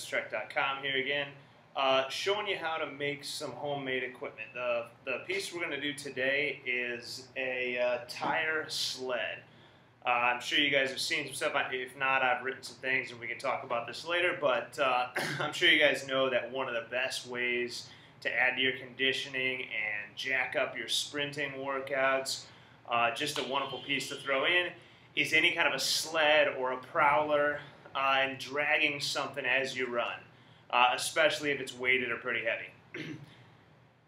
SledTruck.com here again, showing you how to make some homemade equipment. The piece we're going to do today is a tire sled. I'm sure you guys have seen some stuff. If not, I've written some things and we can talk about this later, but I'm sure you guys know that one of the best ways to add to your conditioning and jack up your sprinting workouts, just a wonderful piece to throw in, is any kind of a sled or a prowler and dragging something as you run, especially if it's weighted or pretty heavy.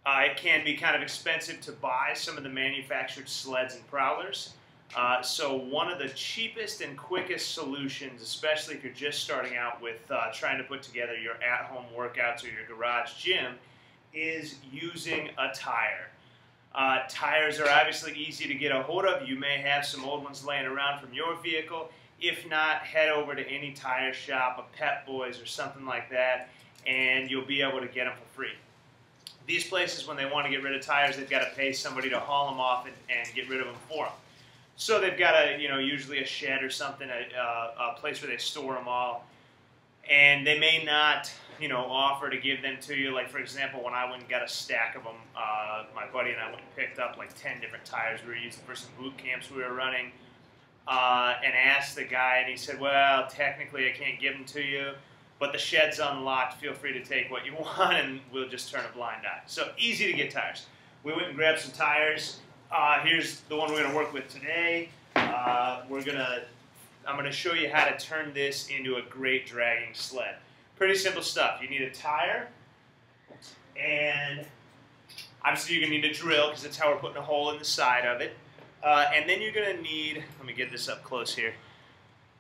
It can be kind of expensive to buy some of the manufactured sleds and prowlers. So one of the cheapest and quickest solutions, especially if you're just starting out with trying to put together your at-home workouts or your garage gym, is using a tire. Tires are obviously easy to get a hold of. You may have some old ones laying around from your vehicle. If not, head over to any tire shop, a Pep Boys or something like that, and you'll be able to get them for free. These places, when they want to get rid of tires, they've got to pay somebody to haul them off and get rid of them for them. So they've got usually a shed or something, a place where they store them all, and they may not, offer to give them to you. Like, for example, when I went and got a stack of them, my buddy and I went and picked up like 10 different tires we were using for some boot camps we were running, and asked the guy, and he said, well, technically I can't give them to you, but the shed's unlocked, feel free to take what you want, and we'll just turn a blind eye. So easy to get tires. We went and grabbed some tires. Here's the one we're going to work with today. I'm going to show you how to turn this into a great dragging sled. Pretty simple stuff. You need a tire, and obviously you're going to need a drill because that's how we're putting a hole in the side of it. And then you're going to need, let me get this up close here,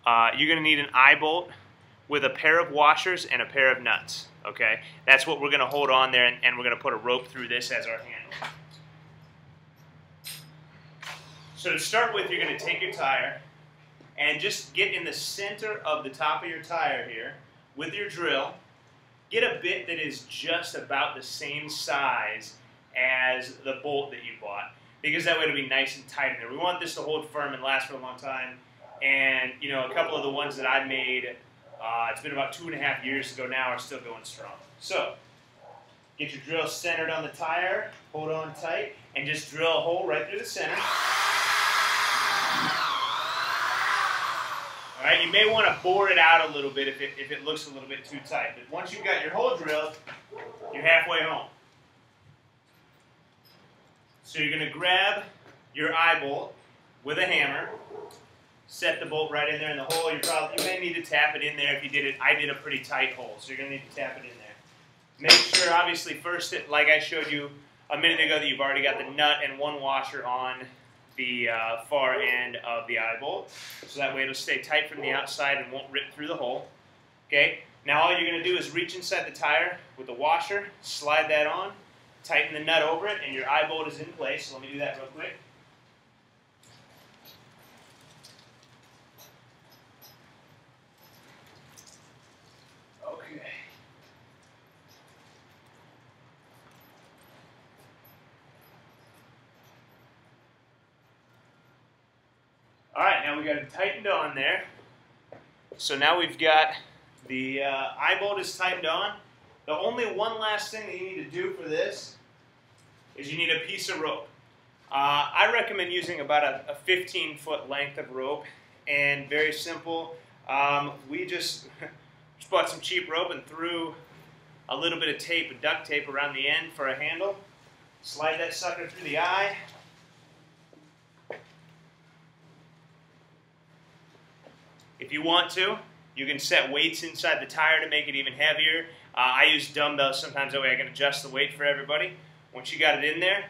you're going to need an eye bolt with a pair of washers and a pair of nuts. Okay, that's what we're going to hold on there, and we're going to put a rope through this as our handle. So to start with, you're going to take your tire and just get in the center of the top of your tire here with your drill. Get a bit that is just about the same size as the bolt that you bought, because that way it'll be nice and tight in there. We want this to hold firm and last for a long time. And a couple of the ones that I made, it's been about 2.5 years ago now, are still going strong. So get your drill centered on the tire, hold on tight, and just drill a hole right through the center. All right, you may want to bore it out a little bit if it looks a little bit too tight. But once you've got your hole drilled, you're halfway home. So you're going to grab your eye bolt with a hammer, set the bolt right in there in the hole. You may need to tap it in there if you did it. I did a pretty tight hole, so you're going to need to tap it in there. Make sure, obviously, first, like I showed you a minute ago, that you've already got the nut and one washer on the far end of the eye bolt, so that way it'll stay tight from the outside and won't rip through the hole. Okay, now all you're going to do is reach inside the tire with the washer, slide that on, tighten the nut over it, and your eye bolt is in place. So let me do that real quick. Okay. All right, now we got it tightened on there. So now we've got the eye bolt is tightened on. The only one last thing that you need to do for this is you need a piece of rope. I recommend using about a 15-foot length of rope, and very simple. We just bought some cheap rope and threw a little bit of tape, duct tape around the end for a handle. Slide that sucker through the eye. If you want to, you can set weights inside the tire to make it even heavier. I use dumbbells sometimes, that way I can adjust the weight for everybody. Once you got it in there,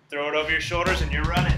throw it over your shoulders and you're running.